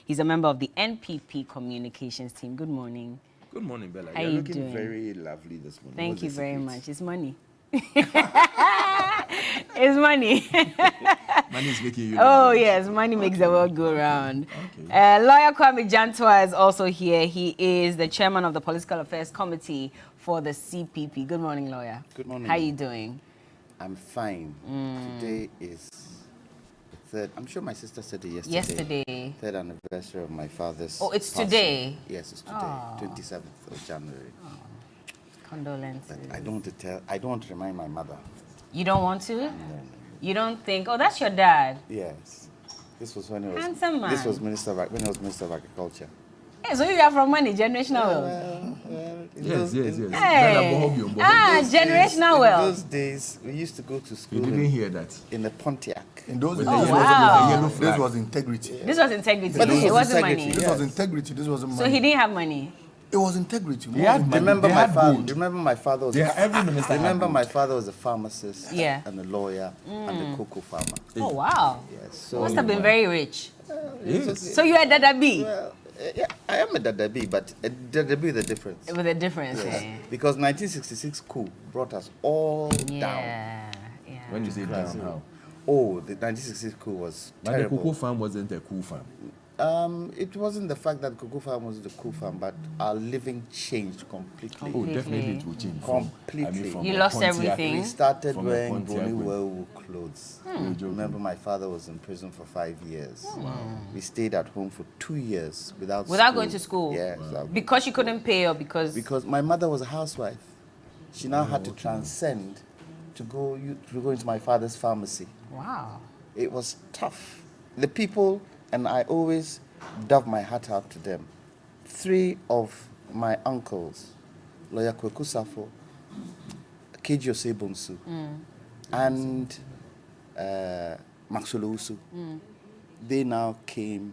He's a member of the NPP communications team. Good morning. Good morning, Bella. How You're you looking doing? very lovely this morning. Thank you very secret? much. It's money. It's money. Money is making you Oh, look good. yes. Money makes the world go round. Okay. Lawyer Kwame Jantua is also here. He is the chairman of the Political Affairs Committee for the CPP. Good morning, lawyer. Good morning. How you doing? I'm fine. Today is the third. I'm sure my sister said it yesterday. Yesterday. Third anniversary of my father's. Oh, it's passing. today? Yes, it's today, 27th of January. Condolences. But I don't want to tell. I don't want to remind my mother. You don't want to? No. You don't think? Oh, that's your dad. Yes. This was when it was. Handsome man. This was when I was Minister of Agriculture. Hey, so you are from money, generational wealth. Yes. Hey. Generational In wealth. those days, we used to go to school. You didn't hear that. In a Pontiac. In those days, Oh, wow. this was integrity. This was integrity. But this It was wasn't integrity. money. This was integrity. This wasn't money. So he didn't have money. It was integrity. He had money. Remember They my had father. gold. Remember my father was. Every minister had Remember gold. my father was a pharmacist. Yeah. And a lawyer and a cocoa farmer. Oh, wow. Yes. So Must have been very rich. Yes. So you are Dada B well, yeah, I am a Dadabi, but a Dadabi with a difference. with a difference. Yes. Eh? Because 1966 coup brought us all down. Yeah. When you say down, how? Oh, the 1966 coup was But the terrible. cocoa farm wasn't a cool farm. It wasn't the fact that cocoa farm was the coup farm, but our living changed completely. Oh, definitely it will change. Completely. From You a lost Pontiac- everything. We started From a wearing Pontiac Bonnie with- Wewu clothes. Remember, my father was in prison for 5 years. We stayed at home for 2 years without going to school? Yes. without- Because you couldn't pay or because Because my mother was a housewife. She now had to transcend to go into my father's pharmacy. wow. It was tough. The people, and I always dove my hat out to them. 3 of my uncles, Lawyer Kweku Safo, Keji Osebonsu, and Maxwell Usu, they now came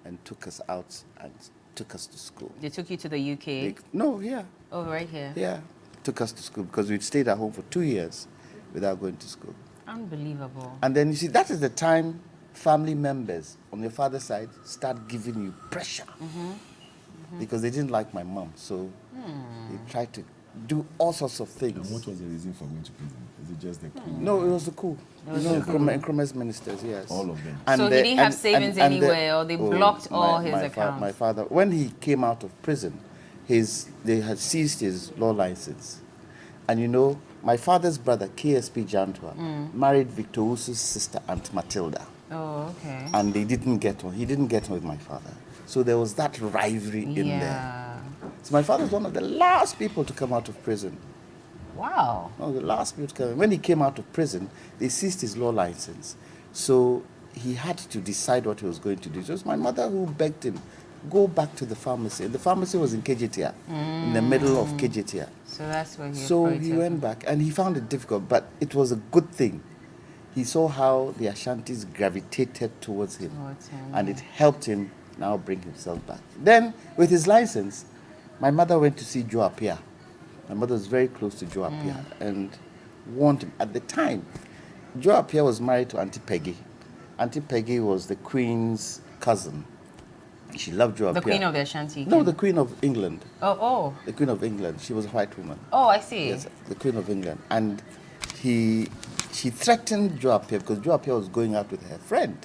and took us out and took us to school. They took you to the UK. No, yeah. Oh, right here. Yeah, took us to school because we'd stayed at home for 2 years without going to school. Unbelievable. And then you see, that is the time family members on your father's side start giving you pressure because they didn't like my mom. So they tried to do all sorts of And things. what was the reason for going to prison? Is it just the coup? No, it was the coup. Nkrumah's ministers, yes. All of them. So he didn't have savings anywhere, or they blocked all his accounts? My father, when he came out of prison, they had seized his law license. And you know, my father's brother, KSP Jantua, married Victor Usu's sister, Aunt Matilda. Oh, okay. And they didn't get on. He didn't get on with my father. So there was that rivalry in there. Yeah. So my father was one of the last people to come out of prison. Wow. One of the last people to come. When he came out of prison, they seized his law license. So he had to decide what he was going to do. It was my mother who begged him, go back to the pharmacy. And the pharmacy was in Kejetia, in the middle of Kejetia. So that's where he So he operated. went back and he found it difficult, but it was a good thing. He saw how the Ashantis gravitated towards him, and it helped him now bring himself back. Then, with his license, my mother went to see Joe Appiah. My mother was very close to Joe Appiah and warned him. At the time, Joe Appiah was married to Auntie Peggy. Auntie Peggy was the Queen's cousin. She loved Joe Appiah. The Queen of the Ashanti. No, the Queen of England. Oh. The Queen of England. She was a white woman. Oh, I see. Yes, the Queen of England. And she threatened Joe Appiah because Joe Appiah was going out with her friend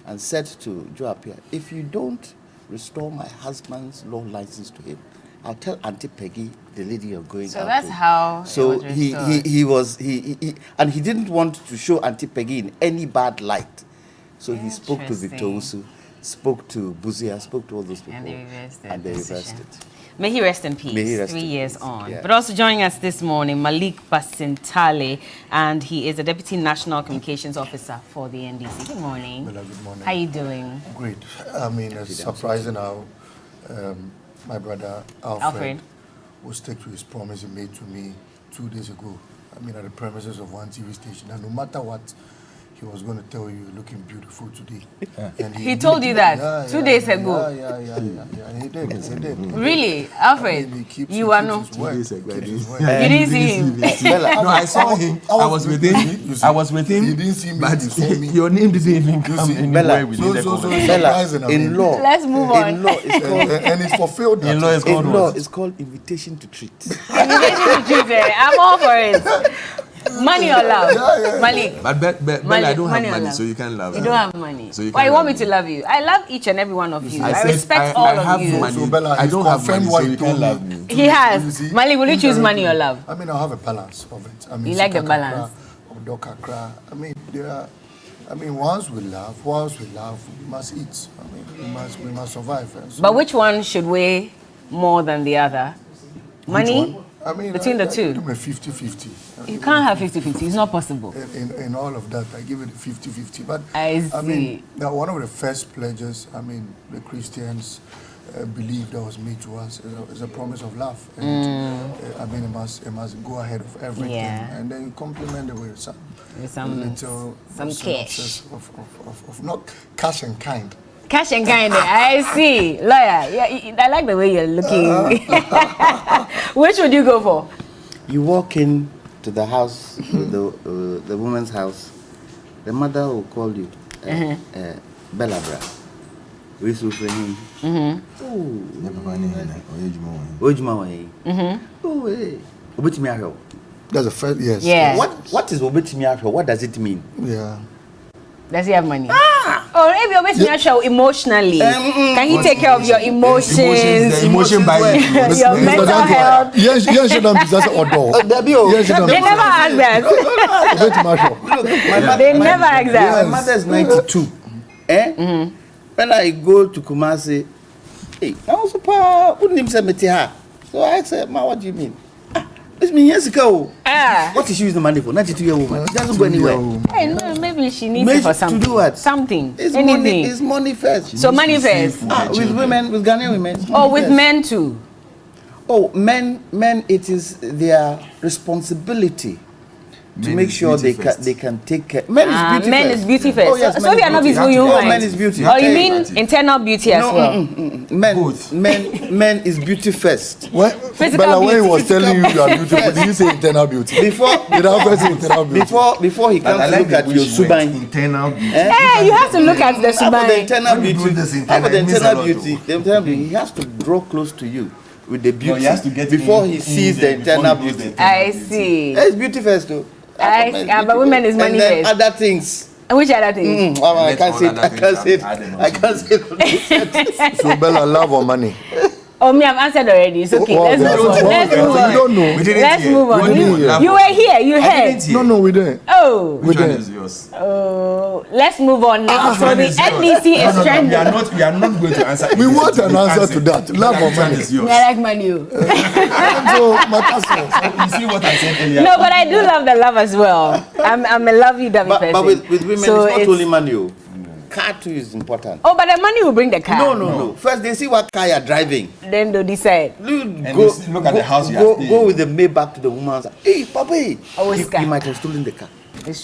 and said to Joe Appiah, if you don't restore my husband's law license to him, I'll tell Auntie Peggy, the lady you're going out So that's with. how So it was he was and he didn't want to show Auntie Peggy in any bad light. So he spoke to Victor Interesting. Usu, spoke to Buzia, spoke to all those people. And they reversed their and they decision. reversed it. May he rest in peace. May he rest 3 in years peace. on. Yeah. But also joining us this morning, Malik Basintale, and he is a Deputy National Communications Officer for the NDC. Good morning. Bella, good morning. How you doing? Great. I mean, it's surprising how my brother Alfred will stick to his promise he made to me 2 days ago. I mean, at the premises of one TV station. And no matter what, he was going to tell you you're looking beautiful today. And He told you that 2 days ago. Yeah. He did. Really, Alfred? You are not. 2 days ago, You didn't see him. No, I saw him. I was with him. You didn't see me. But You saw me. your name didn't even come anywhere within the conversation. Surprising. In law. Let's move on. In law, it's called. And it's fulfilled. In law, it's called In law, what? it's called invitation to treat. I'm all for it. Money or love? Malik. But Bella, I don't have money, so you can't love me. You don't have money. So you Why can't you want love me to love you? I love each and every one of you. I said respect I all have of you. money. So Bella, I don't have money, confirmed what so he you told can't me. love me. He has. Malik, will you choose money or love? I mean, I'll have a balance of it. I mean, You like the Sika balance? Kakra or Doka Kra. I mean, there are. I mean, once we love, we must eat. I mean, we must survive. So But which one should weigh more than the other? Money? one? I mean, Between the two? I give it 50-50. You can't have 50-50. It's not possible. In all of that, I give it 50-50. But I mean, see. now one of the first pledges, I mean, the Christians believe that was made to us is a promise of love. And I mean, it must go ahead of everything. Yeah. And then you complement it with some some cash. of not cash and kind. Cash and kind. I see. Lawyer, yeah, I like the way you're looking. Which would you go for? You walk in to the house, the woman's house. The mother will call you, Bella Bra. We should for him. Oh, hey. That's the first, yes. Yeah. What is Obetimi? What does it mean? Yeah. Does he have money? Or maybe you're making show emotionally. Can he take care of your emotions? The emotion by Your mental health? Yes, shouldn't be just a They never ask that. They never ask that. My mother is 92. When I go to Kumasi, hey, I also wouldn't even say Metiha. So I said, Ma, what do you mean? This means years ago. What is she using the money for? 92-year-old woman. She doesn't go anywhere. Hey, no, maybe she needs it for something. To do what? Something. It's anything. money. It's money first. So money first. With women, with Ghanaian women. Oh, with men too. Oh, men, it is their responsibility to make sure they can take care. Men is beauty first. Oh, yes, so they are not beautiful human. Men is beauty. Or you mean internal beauty as well? Men is beauty first. Bella, when he was telling you are beautiful, did you say internal beauty? Before he comes to look at your subai. Internal beauty. Hey, you have to look at the subai. The internal beauty. He has to draw close to you with the beauty before he sees the internal beauty. I see. It's beauty first though. But women is money first. Other things. Which other things? I can't say it. So Bella, love or money? Oh, me, I've answered already. It's okay. Let's move on. You don't know. Let's move on. You were here. You heard. No, we didn't. Oh. Which one is yours? Oh, let's move on now. So the NDC is trending. We are not going to answer. We want an answer to that. Love or money? I like money. So, you see what I said earlier? No, but I do love the love as well. I'm a lovey-dovey person. But with women, so it's not only money. Car too is important. Oh, but the money will bring the car. No. First they see what car you're driving. Then they'll decide. Look at the house you are staying. Go with the Maybach to the woman's house. Hey, Papa, you might have stolen the car.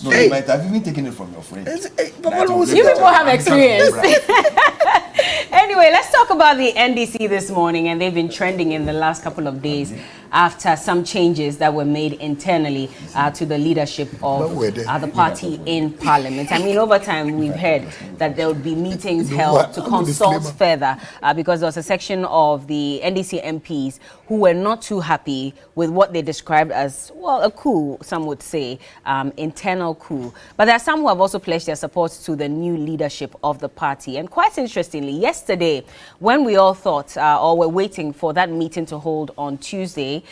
No, you might have even taken it from your friend. You people have experience. Anyway, let's talk about the NDC this morning, and they've been trending in the last couple of days after some changes that were made internally to the leadership of the party in Parliament. I mean, over time, we've heard that there would be meetings held to consult further because there was a section of the NDC MPs who were not too happy with what they described as, well, a coup, some would say, internal coup. But there are some who have also pledged their support to the new leadership of the party. And quite interestingly, yesterday, when we all thought or were waiting for that meeting to hold on Tuesday,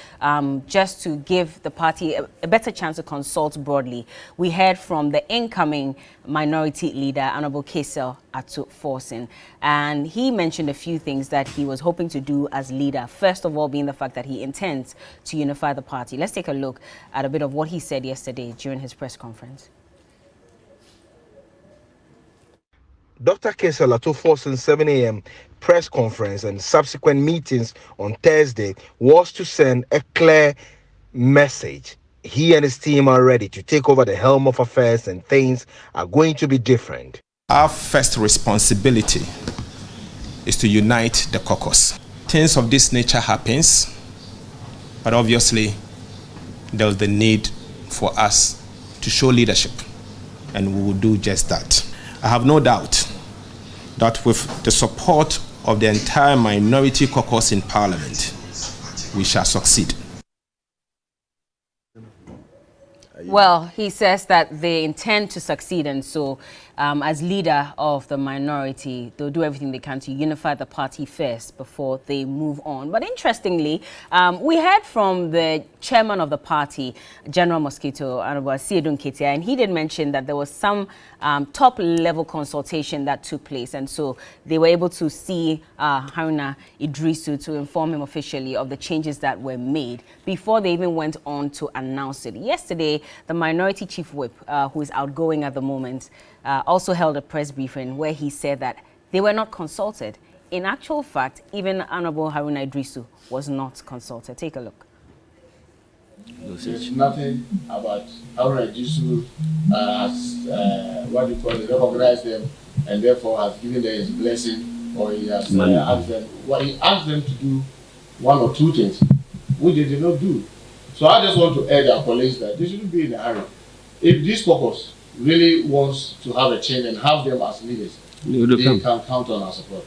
just to give the party a better chance to consult broadly, we heard from the incoming minority leader, Honorable Kesel Atu-Forson, and he mentioned a few things that he was hoping to do as leader. First of all, being the fact that he intends to unify the party. Let's take a look at a bit of what he said yesterday during his press conference. Dr. Kesel Atu-Forson's 7 a.m. press conference and subsequent meetings on Thursday was to send a clear message. he and his team are ready to take over the helm of affairs and things are going to be different. Our first responsibility is to unite the caucus. Things of this nature happens, but obviously there's the need for us to show leadership, and we will do just that. I have no doubt that with the support of the entire minority caucus in Parliament, we shall succeed. Well, he says that they intend to succeed, and so as leader of the minority, they'll do everything they can to unify the party first before they move on. But interestingly, we heard from the chairman of the party, General Mosquito, Siedun Ketia, and he did mention that there was some top-level consultation that took place, and so they were able to see Haruna Idrisu to inform him officially of the changes that were made before they even went on to announce it. Yesterday, the minority chief whip, who is outgoing at the moment, also held a press briefing where he said that they were not consulted. In actual fact, even Honorable Haruna Idrisu was not consulted. Take a look. There's nothing about Haruna Idrisu has, recognized them and therefore has given them his blessing, or he has asked them. Well, he asked them to do one or two things, which they did not do. So I just want to urge our colleagues that they shouldn't be in a hurry. If this caucus really wants to have a change and have them as leaders, they can count on our support,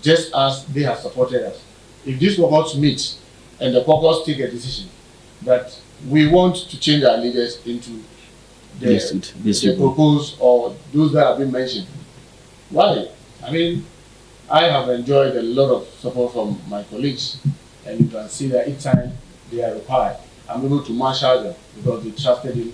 just as they have supported us. If this caucus meets and the caucus take a decision that we want to change our leaders into the proposed or those that have been mentioned, why? I mean, I have enjoyed a lot of support from my colleagues, and you can see that each time they are required, I'm able to marshal them because they trusted in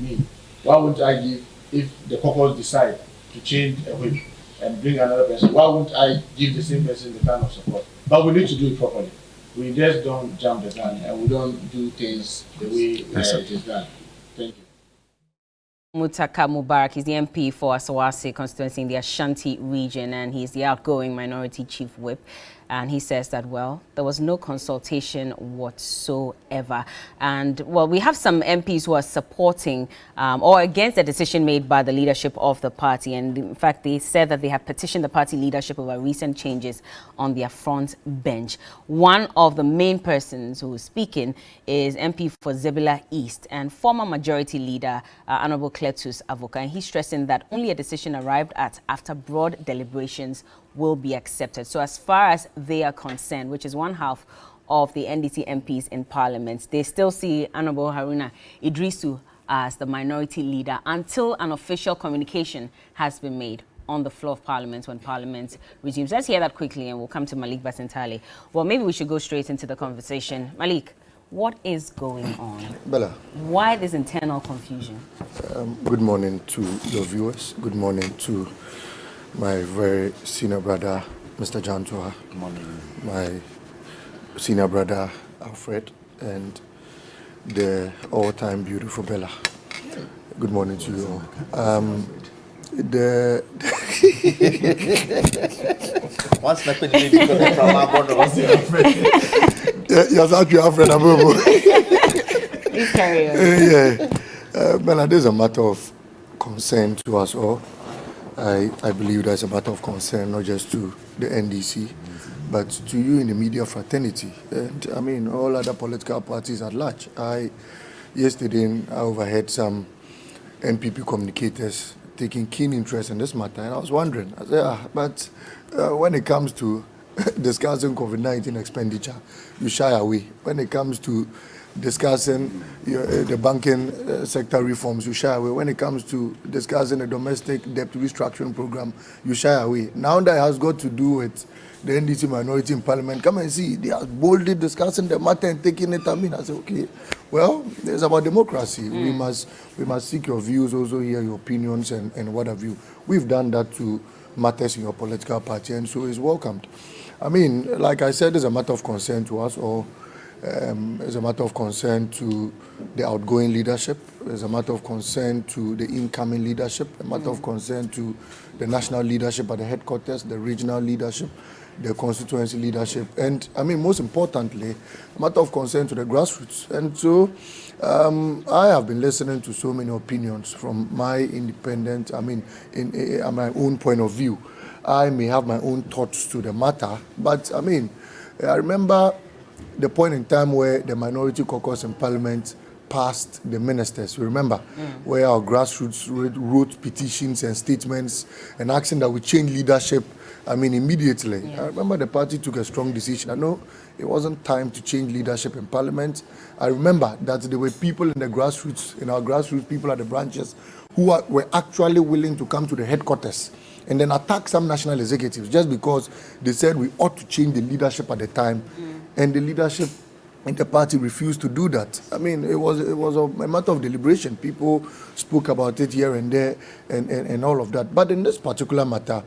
me. Why wouldn't I give, if the caucus decide to change a whip and bring another person, why wouldn't I give the same person the kind of support? But we need to do it properly. We just don't jump the gun and we don't do things the way it is done. Thank you. Mutaka Mubarak is the MP for Asawase constituency in the Ashanti region, and he's the outgoing minority chief whip. And he says that, well, there was no consultation whatsoever. And, well, we have some MPs who are supporting or against the decision made by the leadership of the party. And, in fact, they said that they have petitioned the party leadership over recent changes on their front bench. One of the main persons who is speaking is MP for Zebula East and former majority leader, Honorable Cletus Avoka. And he's stressing that only a decision arrived at after broad deliberations will be accepted. So as far as they are concerned, which is one half of the NDC MPs in Parliament, they still see Honorable Haruna Idrisu as the minority leader until an official communication has been made on the floor of Parliament when Parliament resumes. Let's hear that quickly and we'll come to Malik Basintali. Well, maybe we should go straight into the conversation. Malik, what is going on? Bella. Why this internal confusion? Good morning to your viewers. Good morning to my very senior brother, Mr. Jantua. Good morning. My senior brother, Alfred, and the all-time beautiful Bella. Good morning to you all. Once the question from our brother was yes, actually, Alfred Abobo. Please carry on. Bella, there's a matter of concern to us all. I believe that's a matter of concern, not just to the NDC, but to you in the media fraternity, and I mean all other political parties at large. Yesterday, I overheard some NPP communicators taking keen interest in this matter, and I was wondering, I said, but when it comes to discussing COVID-19 expenditure, you shy away. When it comes to discussing the banking sector reforms, you shy away. When it comes to discussing the domestic debt restructuring program, you shy away. Now that it has got to do with the NDC minority in Parliament, come and see, they are boldly discussing the matter and taking it. I mean, I say, okay, well, it's about democracy. We must seek your views, also hear your opinions and what have you. We've done that to matters in your political party, and so it's welcomed. I mean, like I said, it's a matter of concern to us all. It's a matter of concern to the outgoing leadership. It's a matter of concern to the incoming leadership, a matter of concern to the national leadership at the headquarters, the regional leadership, the constituency leadership, and I mean, most importantly, a matter of concern to the grassroots. And so I have been listening to so many opinions from my independent, in my own point of view. I may have my own thoughts to the matter, but I mean, I remember the point in time where the minority caucus in Parliament passed the ministers, you remember, where our grassroots wrote petitions and statements and asking that we change leadership, immediately. Yeah. I remember the party took a strong decision. I know it wasn't time to change leadership in Parliament. I remember that there were people in the grassroots, in our grassroots people at the branches, who were actually willing to come to the headquarters and then attack some national executives just because they said we ought to change the leadership at the time. And the leadership in the party refused to do that. I mean, it was a matter of deliberation. People spoke about it here and there and all of that. But in this particular matter,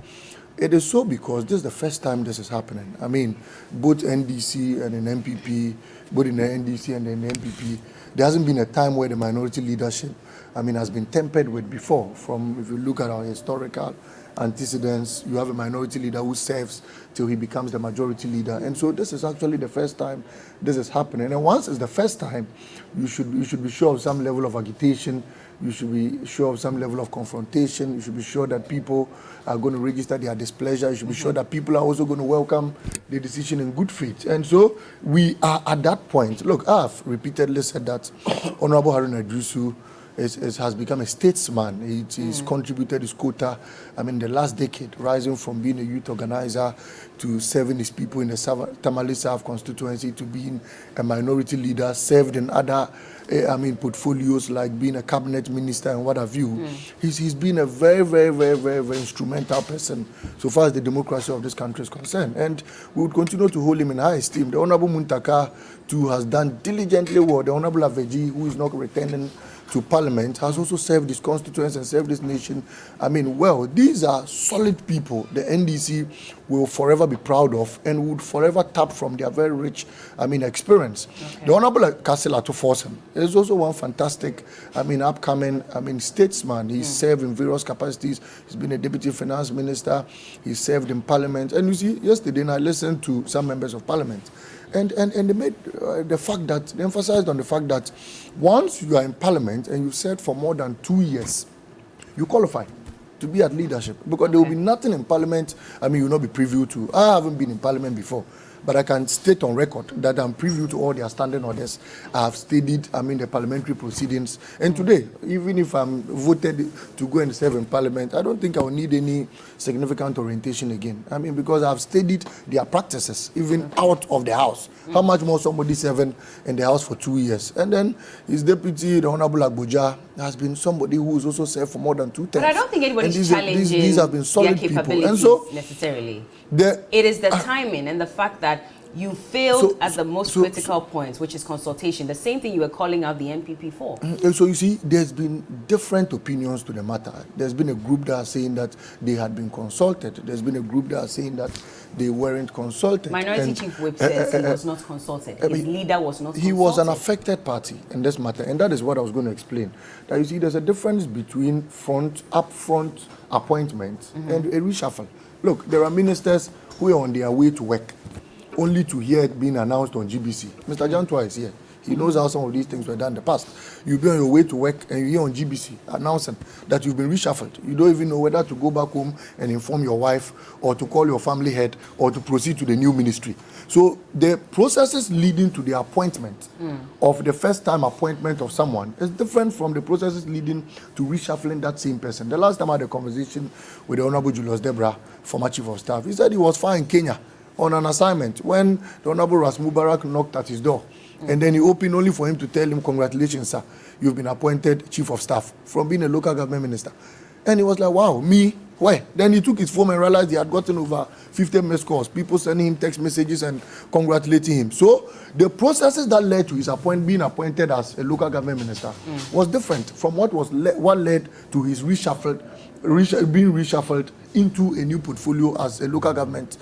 it is so because this is the first time this is happening. I mean, both NDC and an MPP, both in the NDC and in the MPP, there hasn't been a time where the minority leadership, has been tempered with before. From, if you look at our historical antecedents, you have a minority leader who serves till he becomes the majority leader. And so this is actually the first time this is happening. And once it's the first time, you should be sure of some level of agitation. You should be sure of some level of confrontation. You should be sure that people are going to register their displeasure. You should be sure that people are also going to welcome the decision in good faith. And so we are at that point. Look, I've repeatedly said that Honorable Haruna Idrisu has become a statesman. He's contributed his quota, the last decade, rising from being a youth organizer to serving his people in the Tamale South constituency to being a minority leader, served in other portfolios like being a cabinet minister and what have you. He's been a very, very, very, very, very instrumental person so far as the democracy of this country is concerned. And we would continue to hold him in high esteem. The Honorable Muntaka, too, has done diligently well. The Honorable Aveji, who is not returning to Parliament, has also served his constituents and served this nation. Well, these are solid people the NDC will forever be proud of and would forever tap from their very rich, experience. Okay. The Honorable Kasila Tuforsen is also one fantastic, upcoming, statesman. He's served in various capacities. He's been a deputy finance minister. He served in Parliament. And you see, yesterday I listened to some members of Parliament. And they made they emphasized on the fact that once you are in Parliament and you've served for more than 2 years, you qualify to be at leadership. Because there will be nothing in Parliament, you will not be privy to. I haven't been in Parliament before, but I can state on record that I'm privy to all their standing orders. I have studied, the parliamentary proceedings. And today, even if I'm voted to go and serve in Parliament, I don't think I will need any significant orientation again. Because I've studied their practices, even out of the House. How much more somebody serving in the House for 2 years? And then his deputy, the Honorable Agboja, has been somebody who's also served for more than 2 terms. But I don't think anybody's challenging these have been solid their capabilities people. And so, necessarily. It is the timing and the fact that you failed at the most critical points, which is consultation. The same thing you were calling out the MPP for. So you see, there's been different opinions to the matter. There's been a group that are saying that they had been consulted. There's been a group that are saying that they weren't consulted. Minority Chief Whip says he was not consulted. His leader was not consulted. He was an affected party in this matter, and that is what I was going to explain. That you see, there's a difference between upfront appointments and a reshuffle. Look, there are ministers who are on their way to work, only to hear it being announced on GBC. Mr. Jantua is here. He knows how some of these things were done in the past. You'll be on your way to work and you hear on GBC announcing that you've been reshuffled. You don't even know whether to go back home and inform your wife or to call your family head or to proceed to the new ministry. So the processes leading to the appointment of the first time appointment of someone is different from the processes leading to reshuffling that same person. The last time I had a conversation with the Honorable Julius Debra, former Chief of Staff, he said he was far in Kenya on an assignment when the Honorable Ras Mubarak knocked at his door. And then he opened only for him to tell him, congratulations, sir, you've been appointed Chief of Staff from being a local government minister. And he was like, wow, me? Where? Then he took his phone and realized he had gotten over 50 missed calls, people sending him text messages and congratulating him. So the processes that led to his being appointed as a local government minister was different from what led to his being reshuffled into a new portfolio as a local government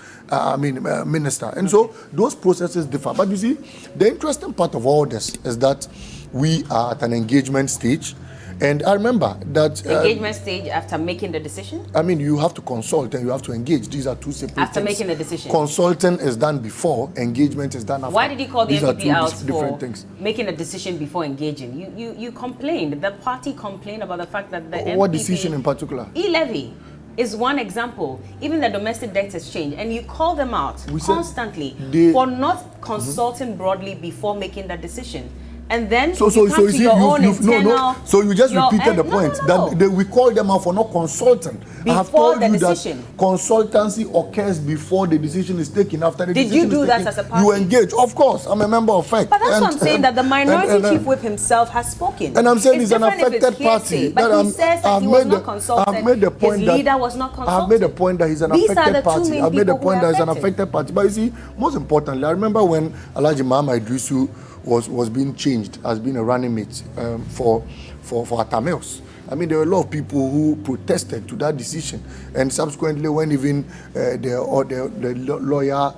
minister. And so those processes differ. But you see, the interesting part of all this is that we are at an engagement stage. And I remember that engagement stage after making the decision. I mean, you have to consult and you have to engage. These are two separate after things. Making the decision. Consulting is done before, engagement is done after. Why did he call the NPP out for things. making a decision before engaging? You complained. The party complained about the fact that the NPP... What decision in particular? E-levy is one example. Even the domestic debt exchange. And you call them out constantly for not consulting broadly before making that decision. And then so you just repeated the point that we call them out for not consulting. I have told you that consultancy occurs before the decision is taken. After the decision is taken, did you do that as a party? You engage, of course. I'm a member of FEC. But that's what I'm saying, that the minority chief whip himself has spoken. And I'm saying he's an affected party. But he says that he was not consulted. I've made the point his leader was not consulted. I've made the point that he's an affected party. I've made the point that he's an affected party. But you see, most importantly, I remember when Alhaji Mahama Idrisu was being changed as being a running mate for Atamels. I mean, there were a lot of people who protested to that decision, and subsequently, when even the lawyer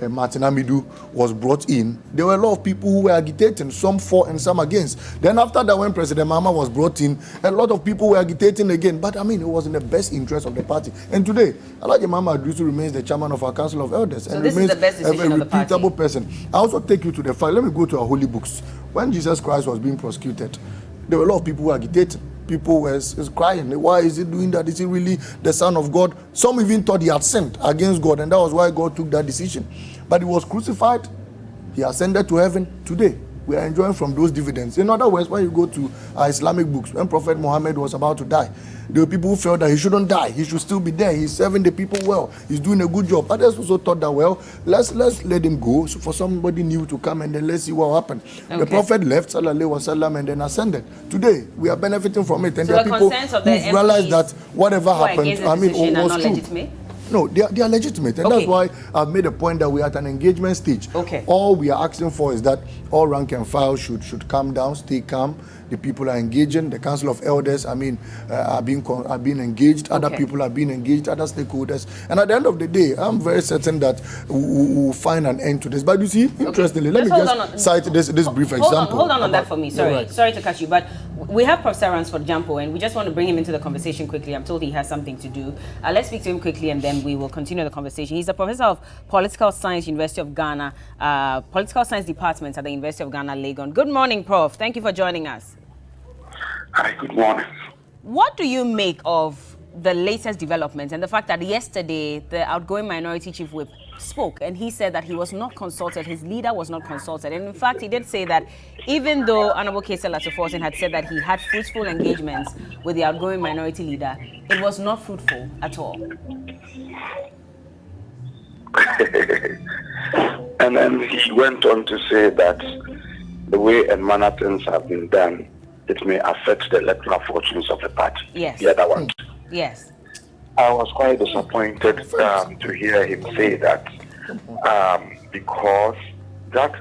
Martin Amidu was brought in, there were a lot of people who were agitating, some for and some against. Then after that, when President Mahama was brought in, a lot of people were agitating again. But I mean, it was in the best interest of the party. And today, Alhaji Mahama Idrisu remains the chairman of our Council of Elders, so and this remains is the best decision a of the party. reputable person. I also take you to the fact. Let me go to our holy books. When Jesus Christ was being prosecuted, there were a lot of people who were agitating. People were crying. Why is he doing that? Is he really the Son of God? Some even thought he had sinned against God, and that was why God took that decision. But he was crucified. He ascended to heaven. Today, we are enjoying from those dividends. In other words, when you go to our Islamic books, when Prophet Muhammad was about to die, there were people who felt that he shouldn't die. He should still be there. He's serving the people well. He's doing a good job. Others also thought that, well, let's let him go for somebody new to come, and then let's see what happened. Okay. The Prophet left, sallallahu alaihi wasallam, and then ascended. Today, we are benefiting from it. And so there are people who realized that whatever happened, I mean, was true. Legitimate? No, they are legitimate, and that's why I've made a point that we're at an engagement stage. Okay. All we are asking for is that all rank and file should calm down, stay calm. The people are engaging. The Council of Elders, I mean, are being engaged. Other people are being engaged. Other stakeholders. And at the end of the day, I'm very certain that we'll find an end to this. But you see, interestingly, let me just cite this brief example. Hold on that for me. Sorry to cut you, but we have Professor Ransford Jampo, and we just want to bring him into the conversation quickly. I'm told he has something to do. Let's speak to him quickly, and then we will continue the conversation. He's a professor of Political Science, University of Ghana, Political Science Department at the University of Ghana, Legon. Good morning, Prof. Thank you for joining us. Hi, good morning. What do you make of the latest developments and the fact that yesterday the outgoing minority chief whip spoke and he said that he was not consulted, his leader was not consulted, and in fact he did say that even though Honorable Kesa Latoforsen had said that he had fruitful engagements with the outgoing minority leader, it was not fruitful at all. And then he went on to say that the way and manner things have been done, it may affect the electoral fortunes of the party. Yes. The other one. Yes. I was quite disappointed to hear him say that because that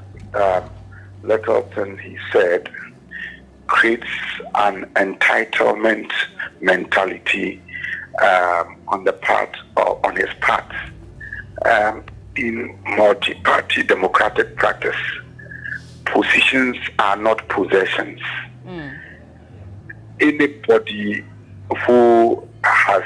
little thing he said creates an entitlement mentality on his part. In multi-party democratic practice, positions are not possessions. Anybody who has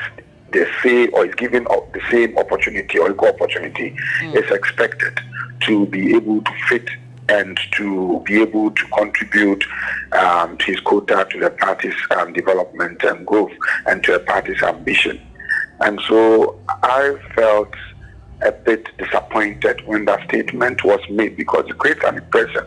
the same or is given the same opportunity or equal opportunity is expected to be able to fit and to be able to contribute to his quota to the party's development and growth and to the party's ambition. And so I felt a bit disappointed when that statement was made, because it creates an impression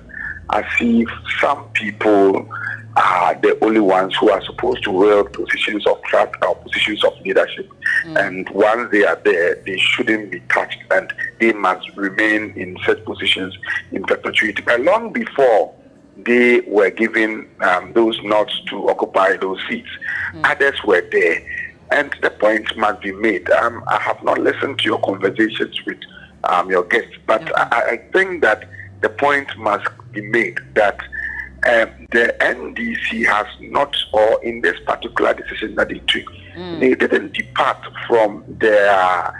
as if some people are the only ones who are supposed to wield positions of trust or positions of leadership. And once they are there, they shouldn't be touched and they must remain in such positions in perpetuity. But long before they were given those nods to occupy those seats, others were there. And the point must be made. I have not listened to your conversations with your guests, but I think that the point must be made that the NDC has not, or in this particular decision that they took, they didn't depart from their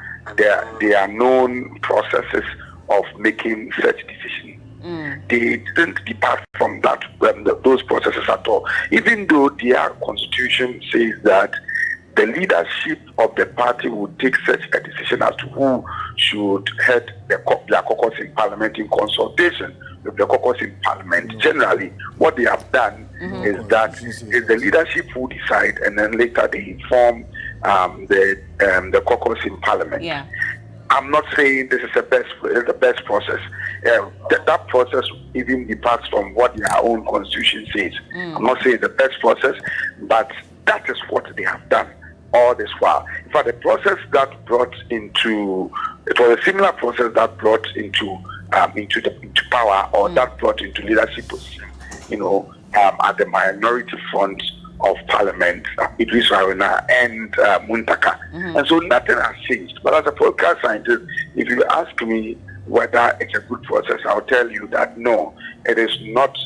known processes of making such decisions. They didn't depart from that those processes at all, even though their constitution says that the leadership of the party would take such a decision as to who should head their caucus in parliament in consultation with the caucus in parliament. Generally, what they have done is that is the leadership who decide, and then later they inform the caucus in parliament. Yeah. I'm not saying this is the best process. That process even departs from what their own constitution says. I'm not saying the best process, but that is what they have done all this while. In fact, the process that brought into it was a similar process that brought into power, or that brought into leadership position, at the minority front of parliament, Idris Haruna and Muntaka. And so nothing has changed. But as a political scientist, if you ask me whether it's a good process, I'll tell you that no, it is not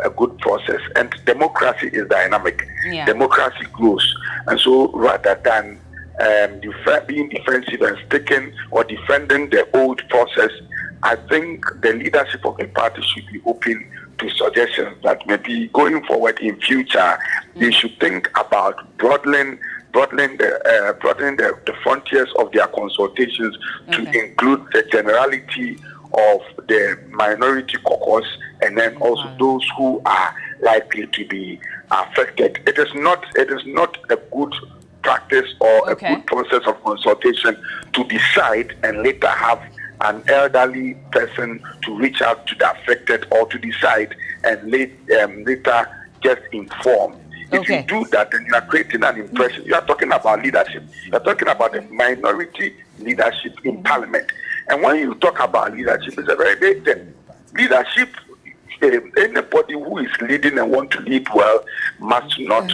a good process. And democracy is dynamic. Yeah. Democracy grows. And so rather than being defensive and sticking or defending the old process, I think the leadership of the party should be open to suggestions that maybe going forward in future, they should think about broadening the frontiers of their consultations to include the generality of the minority caucus, and then also those who are likely to be affected. It is not a good practice or a good process of consultation to decide and later have an elderly person to reach out to the affected, or to decide and later just inform. If you do that, then you are creating an impression. You are talking about leadership. You are talking about the minority leadership in parliament. And when you talk about leadership, it's a very big thing. Leadership, anybody who is leading and want to lead well must not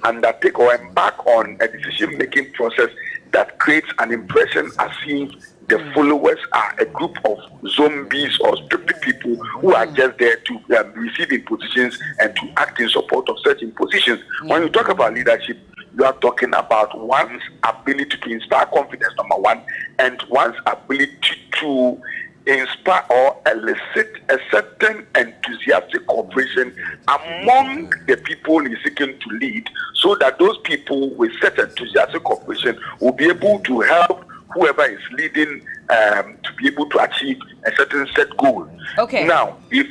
undertake or embark on a decision-making process that creates an impression as if the followers are a group of zombies or stupid people who are just there to receive impositions and to act in support of such impositions. When you talk about leadership, you are talking about one's ability to inspire confidence, number one, and one's ability to inspire or elicit a certain enthusiastic cooperation among the people he's seeking to lead, so that those people with such enthusiastic cooperation will be able to help whoever is leading to be able to achieve a certain set goal. Now, if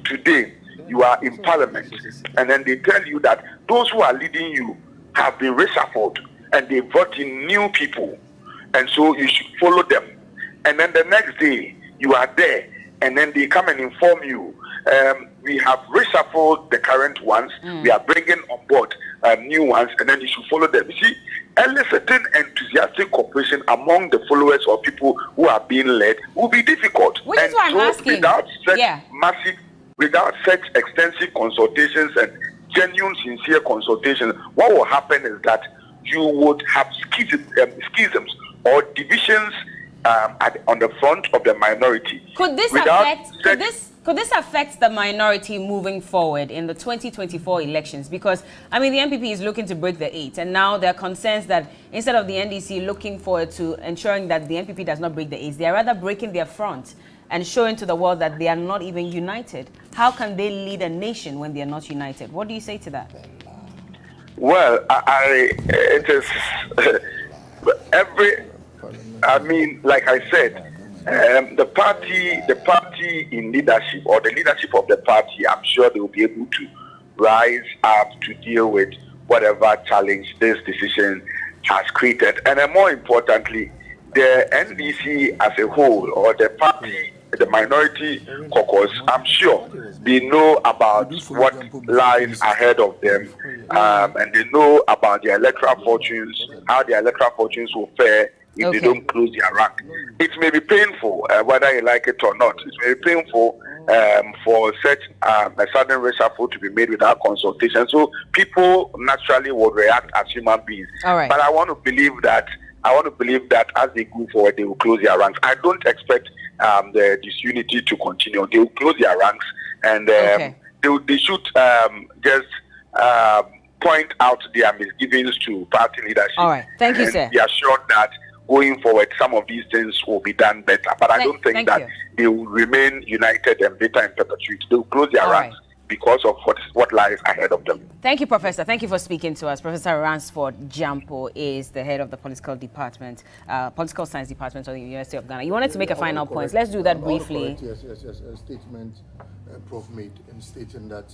today you are in parliament and then they tell you that those who are leading you have been reshuffled and they brought in new people, and so you should follow them, and then the next day you are there and then they come and inform you, we have reshuffled the current ones, we are bringing on board new ones, and then you should follow them. You see, eliciting enthusiastic cooperation among the followers or people who are being led will be difficult. Which is why I'm asking. Without such extensive consultations and genuine, sincere consultations, what will happen is that you would have schisms or divisions on the front of the minority. Could this affect the minority moving forward in the 2024 elections? Because, I mean, the NPP is looking to break the 8, and now there are concerns that instead of the NDC looking forward to ensuring that the NPP does not break the 8, they are rather breaking their front and showing to the world that they are not even united. How can they lead a nation when they are not united? What do you say to that? Well, it is like I said, the party in leadership, or the leadership of the party, I'm sure they will be able to rise up to deal with whatever challenge this decision has created. And then more importantly, the NDC as a whole, or the party, the minority caucus, I'm sure they know about what lies ahead of them, and they know about their electoral fortunes, how their electoral fortunes will fare if they don't close their rank. It may be painful, whether you like it or not. It may be painful for such a sudden reshuffle to be made without consultation. So people naturally would react as human beings. But I want to believe that as they go forward, they will close their ranks. I don't expect the disunity to continue. They will close their ranks, and they should just point out their misgivings to party leadership. Thank you, sir. Be assured that going forward, some of these things will be done better. But I don't think that they will remain united and bitter in perpetuity. They will close their ranks because of what lies ahead of them. Thank you, Professor. Thank you for speaking to us. Professor Ransford Jampo is the head of the political science department of the University of Ghana. You wanted to make a final point. Let's do that briefly. Yes. A statement Prof made in stating that,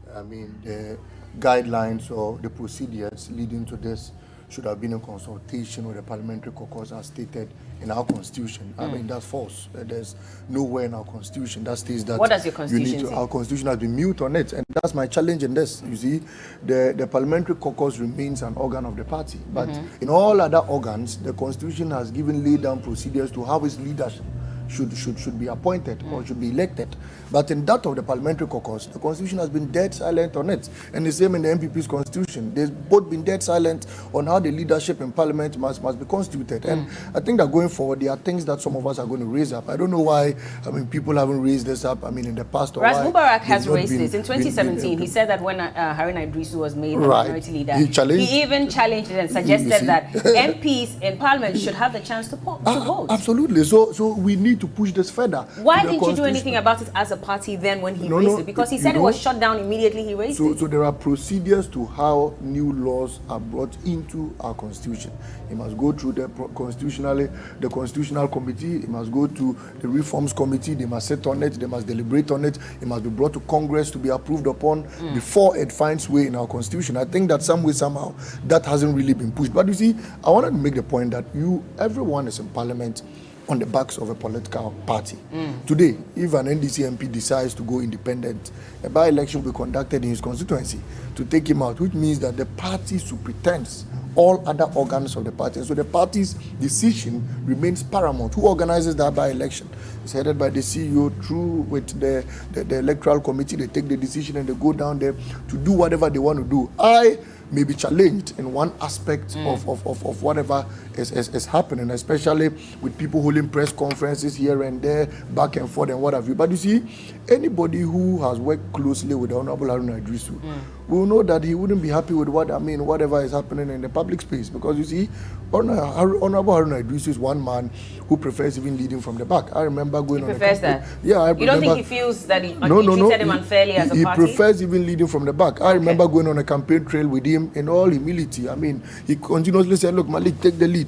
the guidelines or the procedures leading to this should have been a consultation with the Parliamentary Caucus as stated in our constitution. That's false. There's nowhere in our constitution that states that. What does your constitution say? Our constitution has been mute on it, and that's my challenge in this. You see, the Parliamentary Caucus remains an organ of the party, but in all other organs, the constitution has laid down procedures to how its leadership should be appointed or should be elected. But in that of the Parliamentary Caucus, the Constitution has been dead silent on it. And the same in the MPP's Constitution. They've both been dead silent on how the leadership in Parliament must be constituted. And I think that going forward, there are things that some of us are going to raise up. I don't know why, people haven't raised this up, in the past. Or Ras Mubarak has raised this. In 2017, he said that when Haruna Idrisu was made the minority leader, he even challenged it and suggested that MPs in Parliament should have the chance to vote. Absolutely. So we need to push this further. Why didn't you do anything about it as a party then when he raised it? Because he said it was shut down immediately he raised it. So there are procedures to how new laws are brought into our constitution. It must go through the constitutional committee. It must go to the reforms committee. They must sit on it. They must deliberate on it. It must be brought to Congress to be approved upon before it finds way in our constitution. I think that somehow that hasn't really been pushed. But you see, I wanted to make the point that everyone is in Parliament on the backs of a political party. Today, if an NDC MP decides to go independent, a by-election will be conducted in his constituency to take him out, which means that the party superintends all other organs of the party. And so the party's decision remains paramount. Who organizes that by-election? It's headed by the CEO through with the electoral committee. They take the decision and they go down there to do whatever they want to do. I may be challenged in one aspect of whatever is happening, especially with people holding press conferences here and there, back and forth and what have you. But you see, anybody who has worked closely with the Honorable Haruna Idrisu will know that he wouldn't be happy with whatever is happening in the public space. Because you see, Honorable Haruna Idrisu is one man who prefers even leading from the back. I remember going on a campaign. That? Yeah, you don't think he feels that he treated him unfairly as a party? He prefers even leading from the back. I remember going on a campaign trail with him in all humility. He continuously said, look, Malik, take the lead,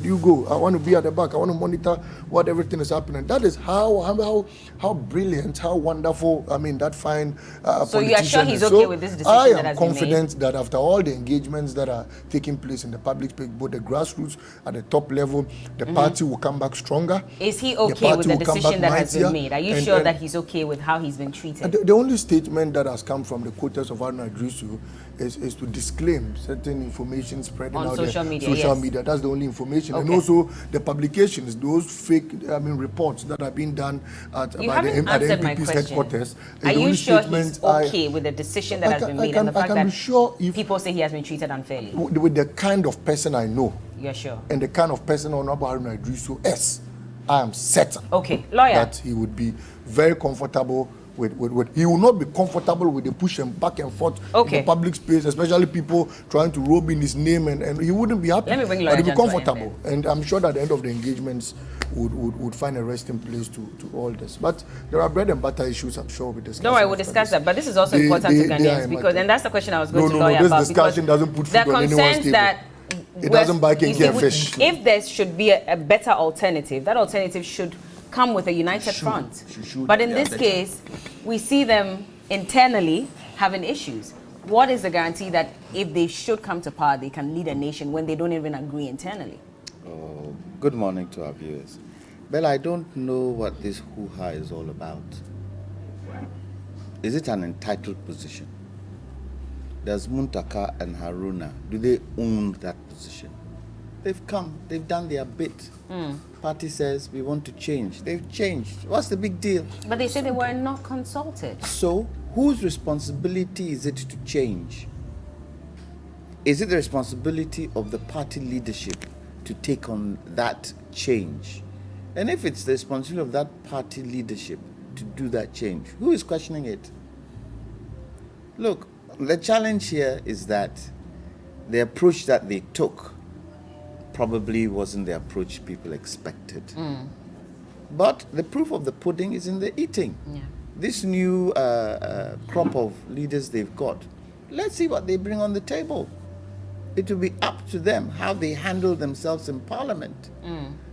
you go. I want to be at the back. I want to monitor what everything is happening. That is how brilliant, how wonderful, that fine So you are sure he's okay with this decision that has been made? I am confident that after all the engagements that are taking place in the public space, both the grassroots at the top level, the party will come back stronger. Is he okay with the decision that has been made? Are you sure that he's okay with how he's been treated? The only statement that has come from the quotas of Haruna Idrisu is to disclaim certain information spreading on out social there. media. Media. That's the only information. Okay. And also the publications, those fake reports that are being done by the MPP's headquarters. Are you sure he's okay with the decision that has been made and the fact that people say he has been treated unfairly? With the kind of person I know. You're sure? And the kind of person Honorable Haruna Idrisu is, I am certain that he would be very comfortable with he will not be comfortable with the push and back and forth in the public space, especially people trying to robe in his name, and he wouldn't be happy. Let me bring but he'd be comfortable. And I'm sure that at the end of the engagements would find a resting place to all this. But there are bread and butter issues, I'm sure, with this. No, I will discuss that. But this is also important to Ghanaians because, and that's the question I was going to lawyer this about. This discussion doesn't put food on anyone's table. That it doesn't buy Kenyan fish. If there should be a better alternative, that alternative should come with a united front. But in this case, we see them internally having issues. What is the guarantee that if they should come to power, they can lead a nation when they don't even agree internally? Oh, good morning to our viewers. Well, I don't know what this hoo-ha is all about. Is it an entitled position? Does Muntaka and Haruna, do they own that position? They've come, they've done their bit. Party says we want to change. They've changed. What's the big deal? But they say they were not consulted. So, whose responsibility is it to change? Is it the responsibility of the party leadership to take on that change? And if it's the responsibility of that party leadership to do that change, who is questioning it? Look, the challenge here is that the approach that they took probably wasn't the approach people expected. But the proof of the pudding is in the eating. Yeah. This new crop of leaders they've got, let's see what they bring on the table. It will be up to them how they handle themselves in Parliament.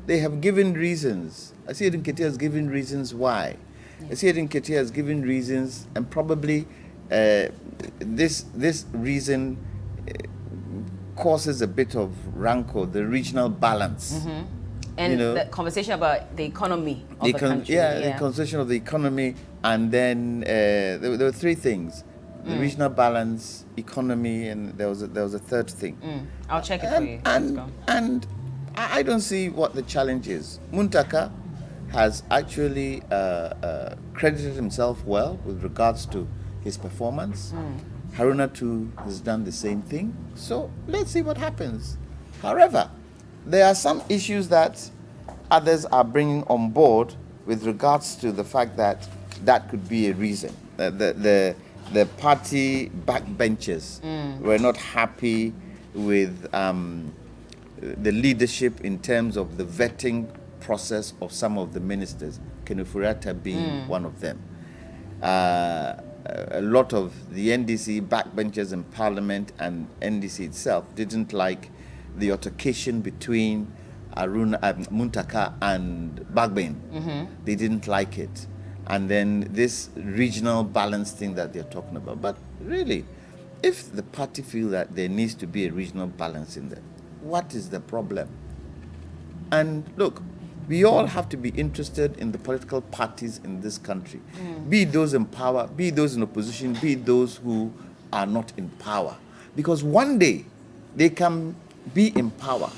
They have given reasons. Asiedun Ketia has given reasons why. Asiedun Ketia has given reasons, and probably this reason causes a bit of rancor, the regional balance. And the conversation about the economy of the country. The conversation of the economy, and then there were three things: the regional balance, economy, and there was a third thing. I'll check it for you. And I don't see what the challenge is. Muntaka has actually credited himself well with regards to his performance. Haruna too has done the same thing. So let's see what happens. However, there are some issues that others are bringing on board with regards to the fact that that could be a reason. The party backbenchers were not happy with the leadership in terms of the vetting process of some of the ministers, Kenufurata being one of them. A lot of the NDC backbenchers in Parliament and NDC itself didn't like the altercation between Muntaka and Bagbin. They didn't like it. And then this regional balance thing that they're talking about. But really, if the party feel that there needs to be a regional balance in there, what is the problem? And look, we all have to be interested in the political parties in this country. Be those in power, be those in opposition, be those who are not in power. Because one day, they can be in power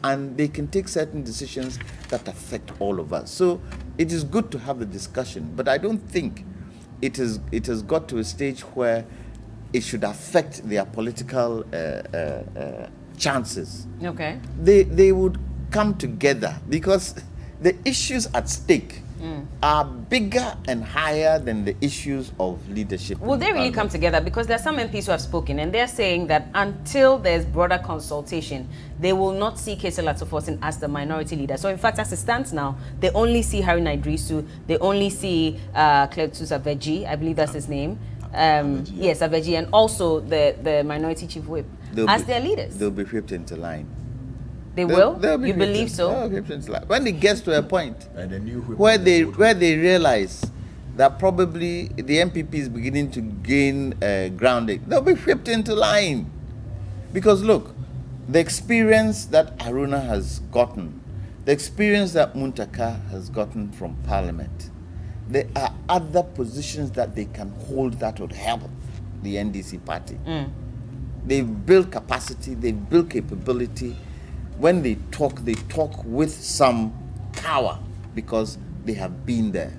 and they can take certain decisions that affect all of us. So it is good to have the discussion, but I don't think it has got to a stage where it should affect their political chances. Okay. They would come together because the issues at stake are bigger and higher than the issues of leadership. Will they really come together? Because there are some MPs who have spoken and they're saying that until there's broader consultation, they will not see Kesela Toforsin as the minority leader. So in fact, as it stands now, they only see Haruna Idrisu, they only see Cletus Aveji, I believe that's his name. Yes, Aveji, and also the minority chief whip as their leaders. They'll be whipped into line. They will? They'll You believe so? When it gets to a point where they realize that probably the MPP is beginning to gain grounding, they'll be whipped into line. Because look, the experience that Haruna has gotten, the experience that Muntaka has gotten from Parliament, there are other positions that they can hold that would help the NDC party. They've built capacity, they've built capability. When they talk with some power because they have been there.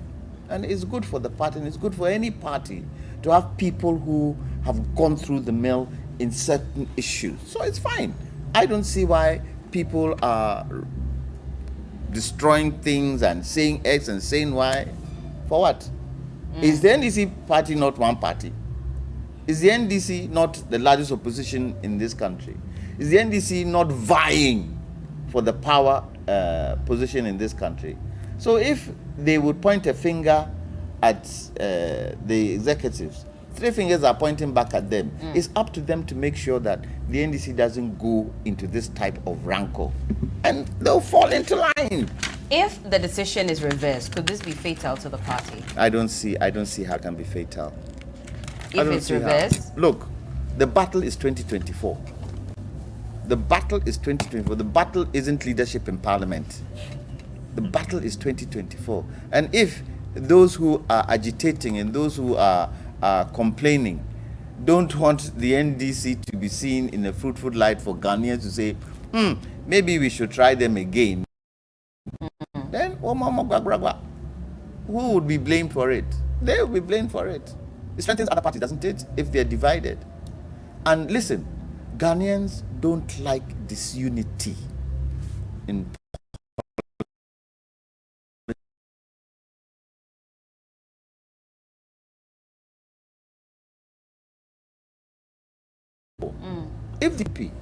And it's good for the party and it's good for any party to have people who have gone through the mill in certain issues. So it's fine. I don't see why people are destroying things and saying X and saying Y. For what? Is the NDC party not one party? Is the NDC not the largest opposition in this country? Is the NDC not vying for the power position in this country? So if they would point a finger at the executives, three fingers are pointing back at them. It's up to them to make sure that the NDC doesn't go into this type of rancor. And they'll fall into line. If the decision is reversed, could this be fatal to the party? I don't see how it can be fatal. If it's reversed? Look, the battle is 2024. The battle is 2024. The battle isn't leadership in Parliament. The battle is 2024. And if those who are agitating and those who are complaining don't want the NDC to be seen in a fruitful light for Ghanaians to say, maybe we should try them again, then who would be blamed for it? They will be blamed for it. It strengthens other parties, doesn't it, if they're divided? And listen, Ghanaians don't like disunity in if the P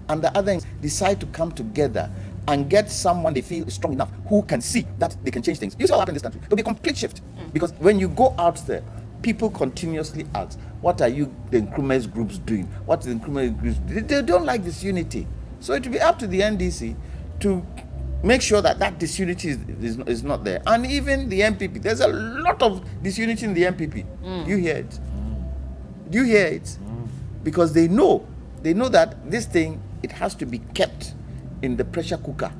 and the other decide to come together and get someone they feel is strong enough who can see that they can change things. You see what happened in this country? It'll be a complete shift. Because when you go out there, people continuously ask, what are you, the Nkrumah's groups doing? What is the Nkrumah's groups doing? They don't like this unity. So it will be up to the NDC to make sure that that disunity is not there. And even the MPP, there's a lot of disunity in the MPP. Do you hear it? Do you hear it? Because they know that this thing, it has to be kept in the pressure cooker.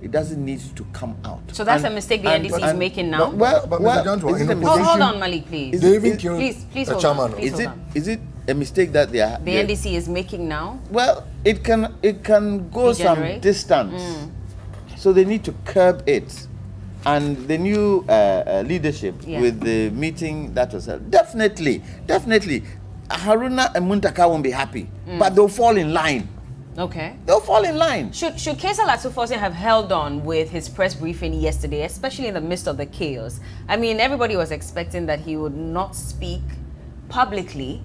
It doesn't need to come out. So that's a mistake the NDC is making now? But Mr. Jantua, is it a hold mistake? on, Malik, please. They even killed Please a hold chairman. on. Please hold on. Is it a mistake that The NDC is making now? Well, it can go some Degenerate? distance. So they need to curb it. And the new leadership with the meeting that was held, definitely, Haruna and Muntaka won't be happy, but they'll fall in line. Okay. They'll fall in line. Should Kaisar Latufosin have held on with his press briefing yesterday, especially in the midst of the chaos? I mean, everybody was expecting that he would not speak publicly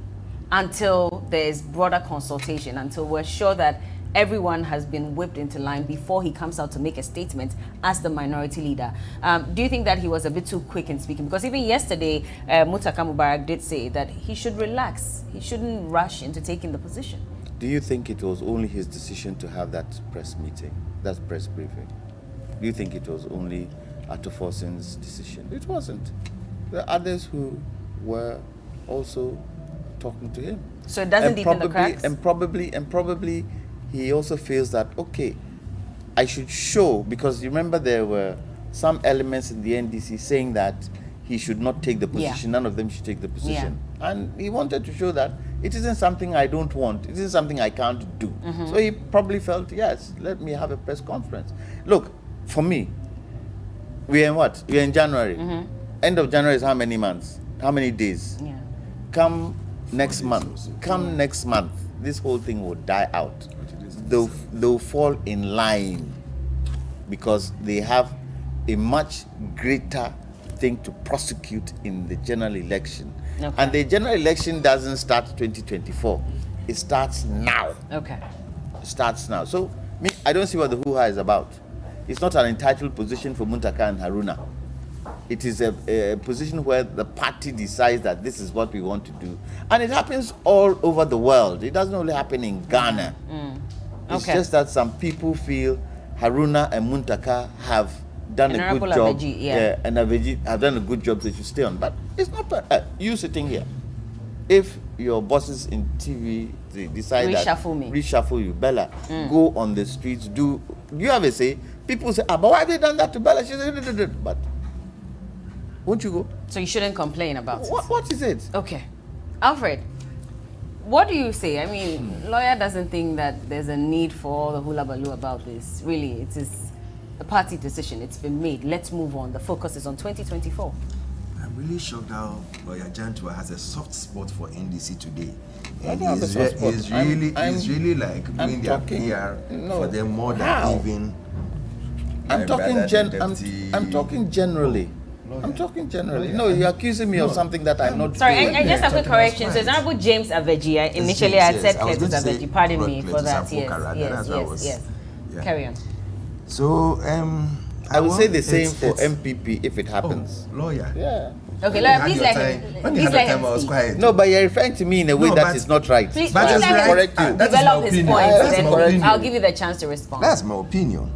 until there's broader consultation, until we're sure that everyone has been whipped into line before he comes out to make a statement as the minority leader. Do you think that he was a bit too quick in speaking? Because even yesterday, Muntaka Mubarak did say that he should relax. He shouldn't rush into taking the position. Do you think it was only his decision to have that press meeting, that press briefing? Do you think it was only Latufosin's decision? It wasn't. There are others who were also talking to him. So it doesn't deepen the cracks? And probably he also feels that, okay, I should show, because you remember there were some elements in the NDC saying that he should not take the position, none of them should take the position. And he wanted to show that it isn't something I don't want, it isn't something I can't do. So he probably felt, yes, let me have a press conference. Look, for me, we are in what? We are in January. End of January is how many months? How many days? Come next month, this whole thing will die out. They'll fall in line because they have a much greater thing to prosecute in the general election. And the general election doesn't start 2024. It starts now. It starts now. So me, I don't see what the hoo-ha is about. It's not an entitled position for Muntaka and Haruna. It is a position where the party decides that this is what we want to do. And it happens all over the world. It doesn't only happen in Ghana. It's just that some people feel Haruna and Muntaka have done a good job. And Aveji have done a good job, they should stay on. But it's not you sitting here. If your bosses in TV they decide reshuffle you, Bella, go on the streets, do you have a say? People say, but why have they done that to Bella? She said, but won't you go? So you shouldn't complain about it. What is it? Okay. Alfred, what do you say? I mean, lawyer doesn't think that there's a need for all the hula baloo about this. Really, it is a party decision. It's been made. Let's move on. The focus is on 2024. I'm really shocked how Lawyer Jantua has a soft spot for NDC today. And he's really like doing their PR for them more than even. I'm talking generally. I'm talking generally. No, you're accusing me of something that I'm not Sorry, doing. I just have a correction. So it's Honorable James Aveji. Initially, I said Cletus Aveji. Pardon me for that. Yes. Carry on. So, I would say the same for MPP if it happens. Lawyer. Yeah. Okay, lawyer, please let him. When you had the time, I was quiet. No, but you're referring to me in a way that is not right. Please let him correct you. develop his point. Then I'll give you the chance to respond. That's my opinion.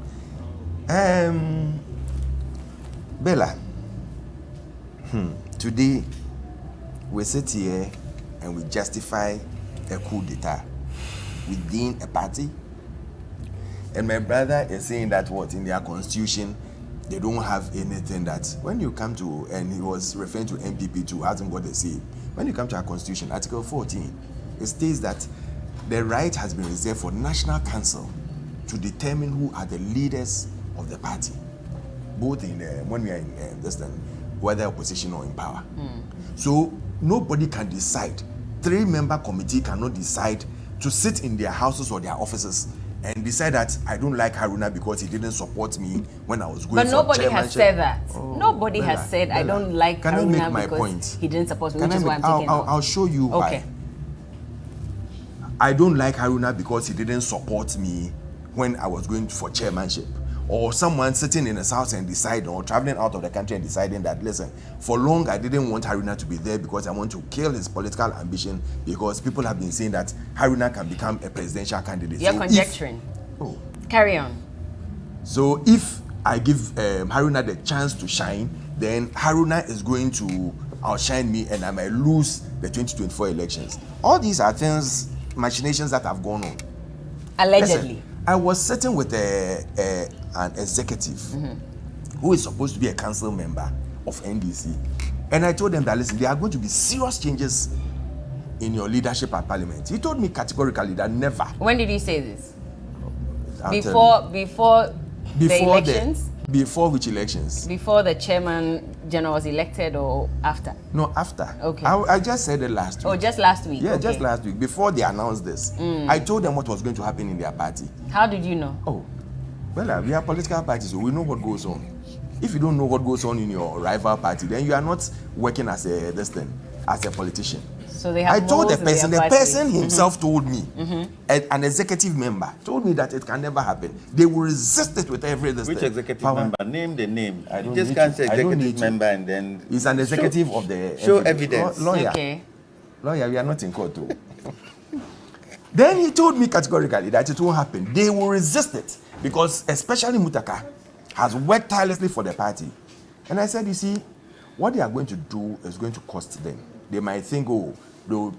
Bella, today we sit here and we justify a coup d'etat within a party. And my brother is saying that what in their constitution they don't have anything that when you come to, and he was referring to MPP too, hasn't got a say. When you come to our constitution, Article 14, it states that the right has been reserved for National Council to determine who are the leaders of the party, both in when we are in this time, whether opposition or in power. So nobody can decide. 3-member committee cannot decide to sit in their houses or their offices and decide that I don't like Haruna because he didn't support me when I was going for chairmanship. But nobody has said that. Nobody has said I don't like Haruna because he didn't support me, which is why I'm taking I'll show you why. I don't like Haruna because he didn't support me when I was going for chairmanship. Or someone sitting in his house and deciding, or traveling out of the country and deciding that, listen, for long I didn't want Haruna to be there because I want to kill his political ambition, because people have been saying that Haruna can become a presidential candidate. You're conjecturing. Carry on. So if I give Haruna the chance to shine, then Haruna is going to outshine me and I might lose the 2024 elections. All these are things, machinations that have gone on. Allegedly. Listen, I was sitting with an executive who is supposed to be a council member of NDC. And I told them that, listen, there are going to be serious changes in your leadership at Parliament. He told me categorically that never. When did he say this? Before the elections? Before which elections? Before the chairman general was elected or after? No, after. Okay. I just said it last week. Oh, just last week? Yeah, okay. just last week, before they announced this. I told them what was going to happen in their party. How did you know? Oh, well, we are political parties, so we know what goes on. If you don't know what goes on in your rival party, then you are not working as a politician. So they have I told the person party. himself told me, an executive member told me that it can never happen. They will resist it with every Which executive member? Name the name. I don't just can't say executive member and then. He's an executive of the. Show evidence. Lawyer. Okay. Lawyer, we are not in court too. Then he told me categorically that it won't happen. They will resist it because, especially Mutaka, has worked tirelessly for the party. And I said, you see, what they are going to do is going to cost them. They might think, oh, they'll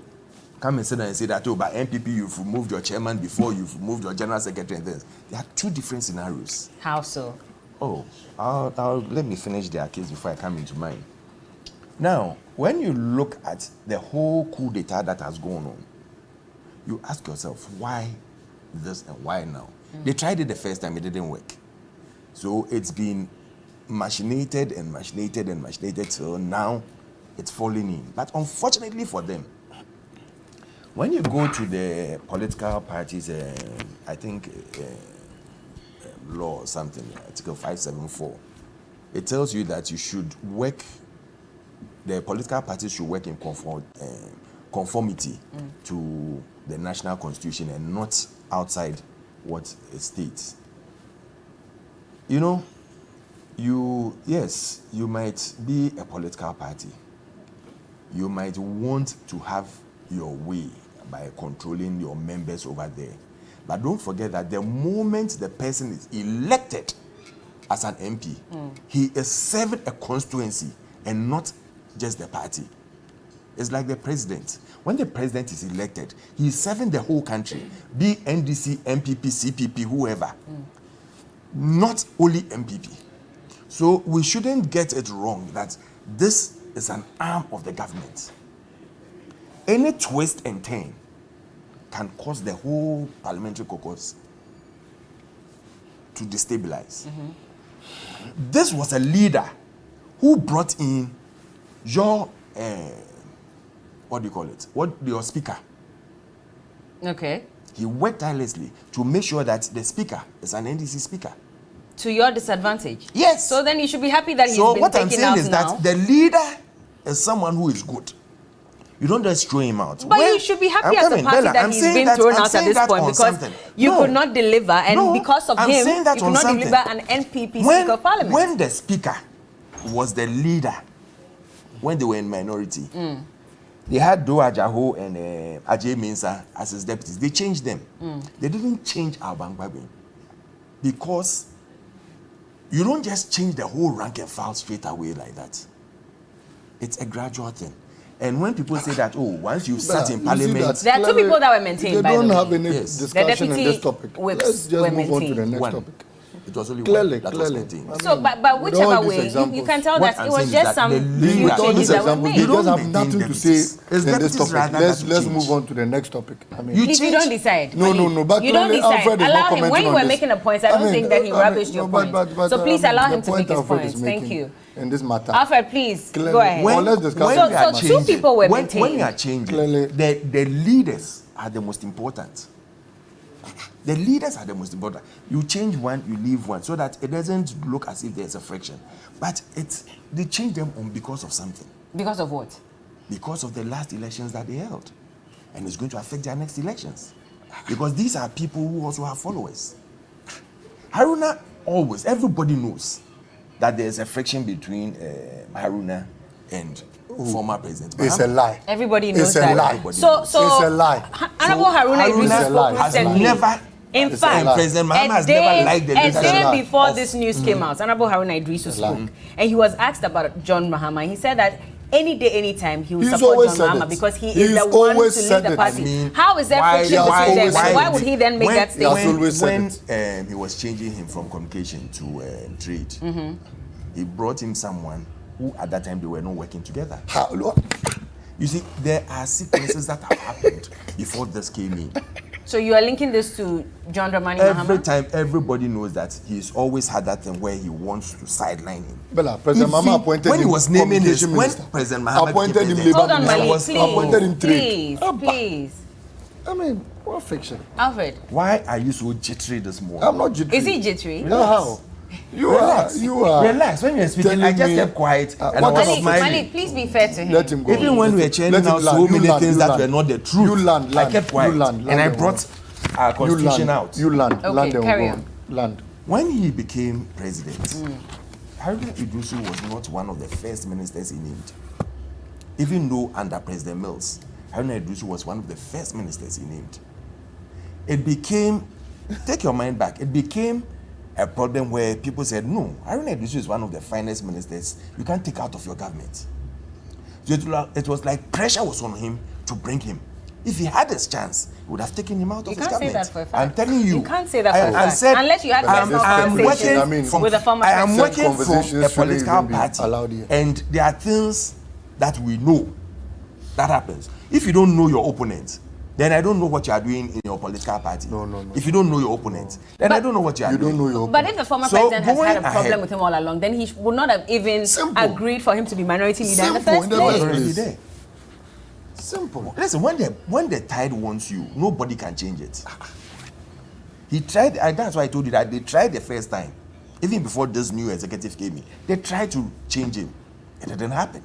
come and sit down and say that, oh, by MPP, you've removed your chairman before you've removed your general secretary and things. There are two different scenarios. How so? Oh, let me finish their case before I come into mine. Now, when you look at the whole coup d'etat that has gone on, you ask yourself, why this and why now? They tried it the first time, it didn't work. So it's been machinated and machinated and machinated till now it's falling in. But unfortunately for them, when you go to the political parties, I think law or something, Article 574, it tells you that you should work, the political parties should work in conformity to the national constitution and not outside what it states. You know, you might be a political party. You might want to have your way by controlling your members over there. But don't forget that the moment the person is elected as an MP, he is serving a constituency and not just the party. It's like the president. When the president is elected, he's serving the whole country, be NDC, MPP, CPP, whoever. Not only MPP. So we shouldn't get it wrong that this is an arm of the government. Any twist and turn can cause the whole parliamentary caucus to destabilize. This was a leader who brought in your what do you call it? Your speaker. Okay. He worked tirelessly to make sure that the speaker is an NDC speaker. To your disadvantage? Yes. So then you should be happy that he's so been what I'm taken saying out is now. that the leader is someone who is good. You don't just throw him out. But you should be happy as a party that he's been thrown out at this point because you could not deliver, and because of him, you could not deliver an NPP Speaker of Parliament. When the speaker was the leader, when they were in minority, they had Do Ajaho and Ajay Mensah as his deputies. They changed them. They didn't change Albangbabin because you don't just change the whole rank and file straight away like that. It's a gradual thing. And when people say that, oh, once you sat in Parliament... There are two people that were maintained, by the way. They don't have any discussion on this topic. Let's just move on to the next topic. It was only Clearly. was maintained. So, but whichever way, you can tell that it was just some few changes that were made. You don't have nothing to say in this topic. Let's move on to the next topic. I mean, If you don't decide. No. But you don't decide. Allow him. When you were making a point, I don't think that he rubbished your point. So please allow him to make his points. Thank you. In this matter, Alfred, please go ahead. Let's discuss. So two people were maintained. When you are changing, the leaders are the most important. The leaders are the most important. You change one, you leave one, so that it doesn't look as if there's a friction. But they change them on because of something. Because of what? Because of the last elections that they held. and it's going to affect their next elections. Because these are people who also have followers. Haruna always, everybody knows that there's a friction between Haruna and former President Mahama. It's a lie. Everybody knows It's a that. lie. So It's a lie. Honorable Haruna Idris Haruna spoke has recently. never, In fact, President Mahama has a day, never liked the a leadership day before of- this news came out, Honorable Haruna Idris spoke, and he was asked about John Mahama. He said that any day, anytime, he will He's support always John said Mahama it. because he He's is the one to always lead said the it. party. I mean, How is there friction why- between them? why Why would he then make that He has statement? always said When he was changing him from communication to trade, he brought him someone who at that time they were not working together. You see, there are sequences that have happened before this came in. So you are linking this to John Dramani Every Mahama? time, everybody knows that he's always had that thing where he wants to sideline him. Bella, President If Mahama he- appointed when he him was naming his, communication when minister. President Mahama Appointed became him president, Hold on, Labour Malik, minister. please. Appointed him trade. Please, please. I mean, what fiction? Alfred, why are you so jittery this morning? I'm not jittery. is he jittery? How? Relax. You are. Relax. When you're speaking, I telling just me- kept quiet and I what was kind of smiling. Malik, please be fair to him. Let him go. Even when we were churning Let him out land. so You many land, things you that land. were not the truth, You land, I kept quiet land, and I and brought our constitution out. You land. Okay, Land and carry go on. Land. When he became president, Haruna Idrisu was not one of the first ministers he named. Even though under President Mills, Haruna Idrisu was one of the first ministers he named. It became, take your mind back, it became a problem where people said, no, Haruna Idrisu is one of the finest ministers you can't take out of your government. So it was like pressure was on him to bring him. If he had his chance, he would have taken him out of his can't say government. that for a fact. I'm telling you. You can't say that for a fact. said, Unless you had personal I'm conversations working I mean, from, with a former I am president. working from Conversations a shouldn't political even be party, allowed here. and there are things that we know that happens. If you don't know your opponent, then I don't know what you are doing in your political party. No. If you don't know your opponent, then I don't know what you are You doing. don't know your. But if the former So, president has going had a problem ahead- with him all along, then he would not have even Simple. agreed for him to be minority leader in the Simple, first in the place. first Already place. there. Simple. Listen, when the tide wants you, nobody can change it. He tried, and that's why I told you that they tried the first time, even before this new executive came in. They tried to change him. It didn't happen.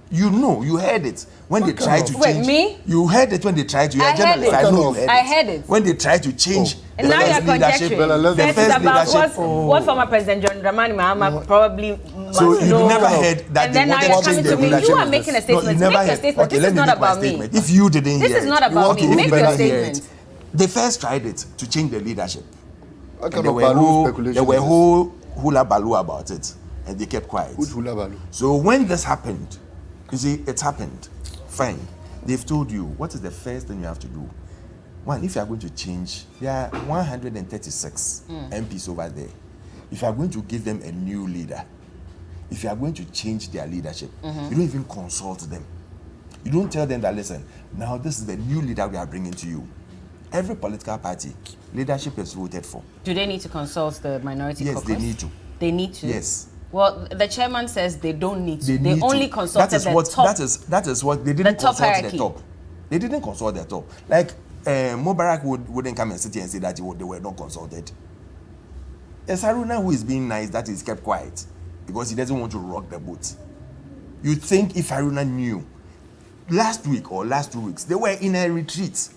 You know, you heard it when they tried to Wait, change. me? You heard it when they tried to. You're I a heard journalist. it. I know you heard I it. heard it. When they tried to change And the now you're first leadership. conjecturing. Bella, let The them- This is first about leadership. what former President John Dramani Mahama probably must So you know. never heard that And they then now wanted you're to coming change to the me. leadership. You are making a No, statement. you Make never your heard. statement. Okay, This let is me not make my about me. statement. If you didn't This hear is not it, about okay, me. you Make better your hear it. statement. They first tried it to change the leadership. What And kind there of were balloon whole, speculation there were is this? whole hula baloo about it, and they kept quiet. Which hula baloo? So when this happened, you see, it happened. Fine. They've told you what is the first thing you have to do. One, if you are going to change, there are 136 MPs over there. If you are going to give them a new leader, if you are going to change their leadership, you don't even consult them. You don't tell them that, listen, now this is the new leader we are bringing to you. Every political party, leadership is voted for. Do they need to consult the minority Yes, caucus? they need to. They need to? Yes. Well, the chairman says they don't need to. They They need only to. consulted That is the what, top. That is what they didn't top consult hierarchy. the top. They didn't consult the top. Like Mubarak wouldn't come and sit here and say that they were not consulted. It's Haruna who is being nice that he's kept quiet because he doesn't want to rock the boat. You think if Haruna knew last week or last 2 weeks they were in a retreat.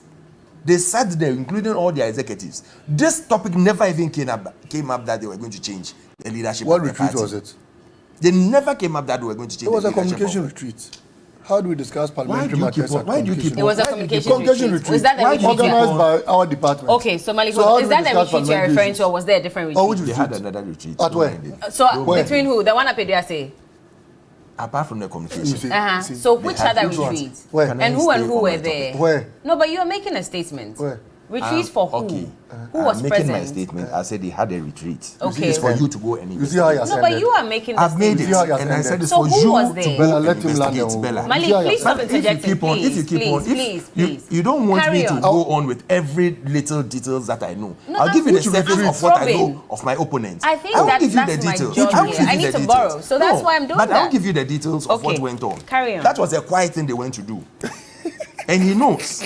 They sat there, including all their executives. This topic never even came up that they were going to change the leadership. What of the retreat party. was it? They never came up that they were going to change It was the a leadership communication of- retreat. How do we discuss parliamentary do you keep matters on- at why do you keep communication? It was a Why did you communication retreat? Was that the Why do you retreat? keep Organized on- by our department. Okay, so Malik, So how is do that we the discuss retreat you're parliamentary referring issues? to, or was there a different retreat? Oh, which They had retreat? another retreat. At where? So Where? between who? The one up there say? Apart from the You communication. see, Uh-huh. see. So which had other which ones? retreats? Where? Can I And who stay and who on were my there? topic? Where? No, but you are making a statement. Where? Retreats for who? Okay. Who was I'm making my present? statement. I said they had a retreat. Okay. It's for you to go and You see how investigate. you're No, but you are making the I've made it, You see how you're and I said it's So for who you was to there? go Bella, and let him land investigate, there. Bella. Malik, Yeah, please yeah. stop But if you interjecting. keep on, please, if you keep on, please. you don't want Carry me to on. go on with every little details that I know. No, I'll give you the I'm surface probing. of what I know of my opponent. I think won't that's give you the my details. job I won't here. give I you need the to details. borrow, so that's why I'm doing But I that. won't give you the details of what Okay, went on. carry on. That was a quiet thing they went to do, and he knows.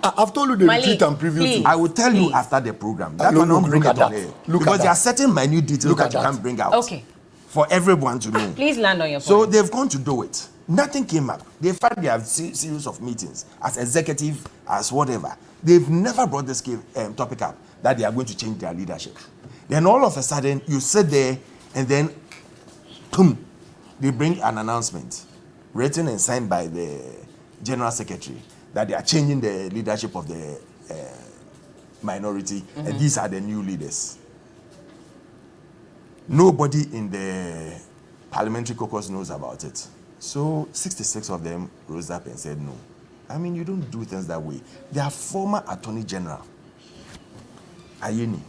I've told you the Malik, retreat and preview please. too. I will tell you Please. after the program. That Look, one don't look bring at it on that. air. Look Because at there are that. certain minute details Look that at you that. can't bring out. Okay. For everyone to know. Please land on your point. So they've gone to do it. Nothing came up. They had their series of meetings as executive, as whatever. They've never brought this topic up that they are going to change their leadership. Then all of a sudden, you sit there and then, boom, they bring an announcement written and signed by the General Secretary that they are changing the leadership of the minority, and these are the new leaders. Nobody in the Parliamentary caucus knows about it. So 66 of them rose up and said no. I mean, you don't do things that way. Their former Attorney General, Ayeni,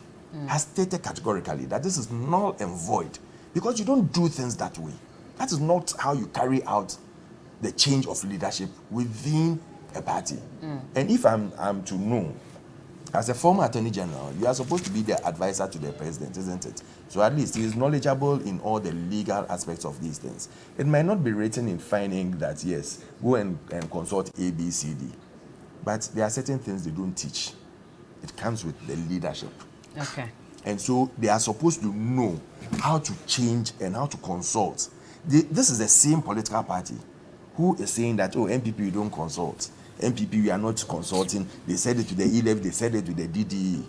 has stated categorically that this is null and void because you don't do things that way. That is not how you carry out the change of leadership within a party. And if I'm to know, as a former Attorney General, you are supposed to be the advisor to the president, isn't it? So at least he is knowledgeable in all the legal aspects of these things. It might not be written in finding that, yes, go and consult A, B, C, D. But there are certain things they don't teach. It comes with the leadership. Okay. And so they are supposed to know how to change and how to consult. This is the same political party who is saying that, oh, MPP, you don't consult. MPP, we are not consulting. They said it to the E-Levy, they said it to the DDE.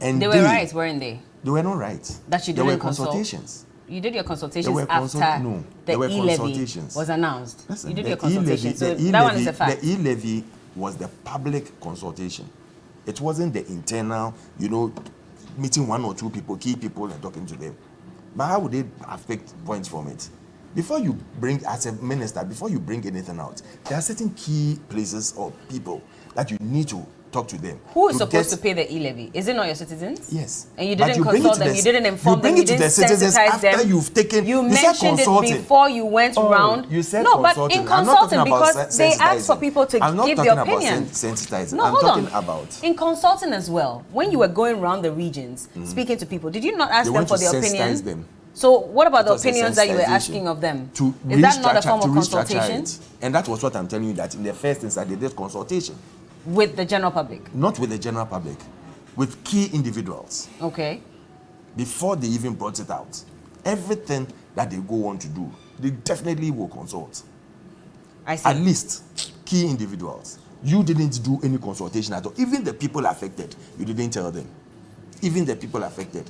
And they were right, weren't they? They were not right. That you there didn't were consult. Consultations. You did your consultations There were after no, the there were E-Levy consultations. was announced. Listen, you did the your consultation, so E-Levy, that one is a fact. The E-Levy was the public consultation. It wasn't the internal, meeting one or two people, key people, and talking to them. But how would they affect points from it? Before you bring, as a minister, before you bring anything out, there are certain key places or people that you need to talk to them. Who is supposed to pay the E-Levy? Is it not your citizens? Yes. And you didn't consult them, you didn't inform them, you didn't sensitize them. You've taken, you mentioned it before you went round. You said no, but consulting. in consulting, because they asked for people to I'm not give talking their opinion. about sensitizing. No, I'm hold talking on. about in consulting as well, when you were going around the regions, speaking to people, did you not ask they them want for to their sensitize opinion? them. So what about the It was a opinions that you were sensitization asking of them? To Is that not a restructure- form of to restructure consultation? it. And that was what I'm telling you, that in the first instance they did consultation. With the general public? Not with the general public, with key individuals. Okay. Before they even brought it out. Everything that they go on to do, they definitely will consult. I see. At least key individuals. You didn't do any consultation at all. Even the people affected, you didn't tell them. Even the people affected.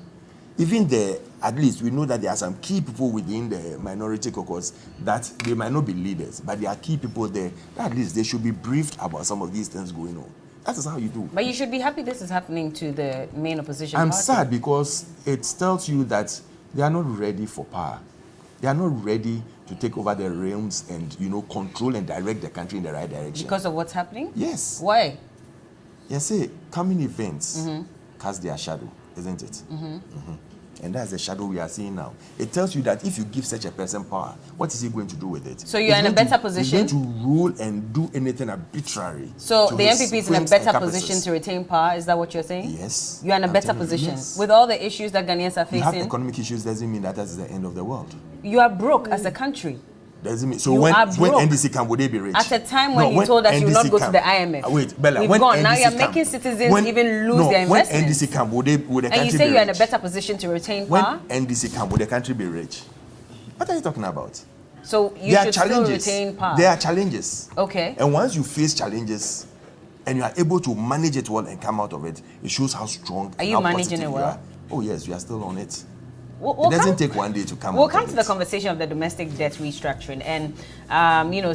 At least we know that there are some key people within the minority caucus that they might not be leaders, but there are key people there. At least they should be briefed about some of these things going on. That is how you do. But you should be happy this is happening to the main opposition I'm party. sad because it tells you that they are not ready for power. They are not ready to take over the realms and, control and direct the country in the right direction. Because of what's happening? Yes. Why? You see, coming events cast their shadow, isn't it? And that's the shadow we are seeing now. It tells you that if you give such a person power, what is he going to do with it? So you're in a better position? He's going to rule and do anything arbitrary. So to the his MPP is in a whims better and caprices. position to retain power? Is that what you're saying? Yes. You're in a I'm better telling you, position? yes. With all the issues that Ghanaians are You have facing? economic issues doesn't mean that is the end of the world. You are broke as a country. Doesn't mean so You when are broke. NDC can, would they be rich? At a time when you told us you will not go to the IMF. Wait, Bella, We've when gone. Now NDC you're can, making citizens even lose their investments. When NDC can, would the country And you say be you're in a rich? better position to retain When power? NDC can, would the country be rich? What are you talking about? So you There are should still challenges. retain power? There are challenges. Okay. And once you face challenges and you are able to manage it well and come out of it, it shows how strong Are you how managing positive it you well? are. Oh yes, we are still on it. We'll It doesn't come- take one day to come We'll out come of to it. the conversation of the domestic debt restructuring and,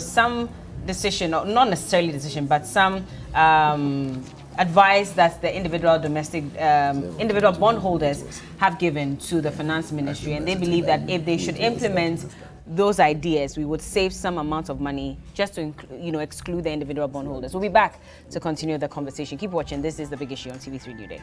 some decision, or not necessarily decision, but some advice that the individual individual bondholders have given to the finance ministry, and they believe that if they should implement those ideas, we would save some amount of money just to exclude the individual bondholders. We'll be back to continue the conversation. Keep watching. This is The Big Issue on TV3 Newday.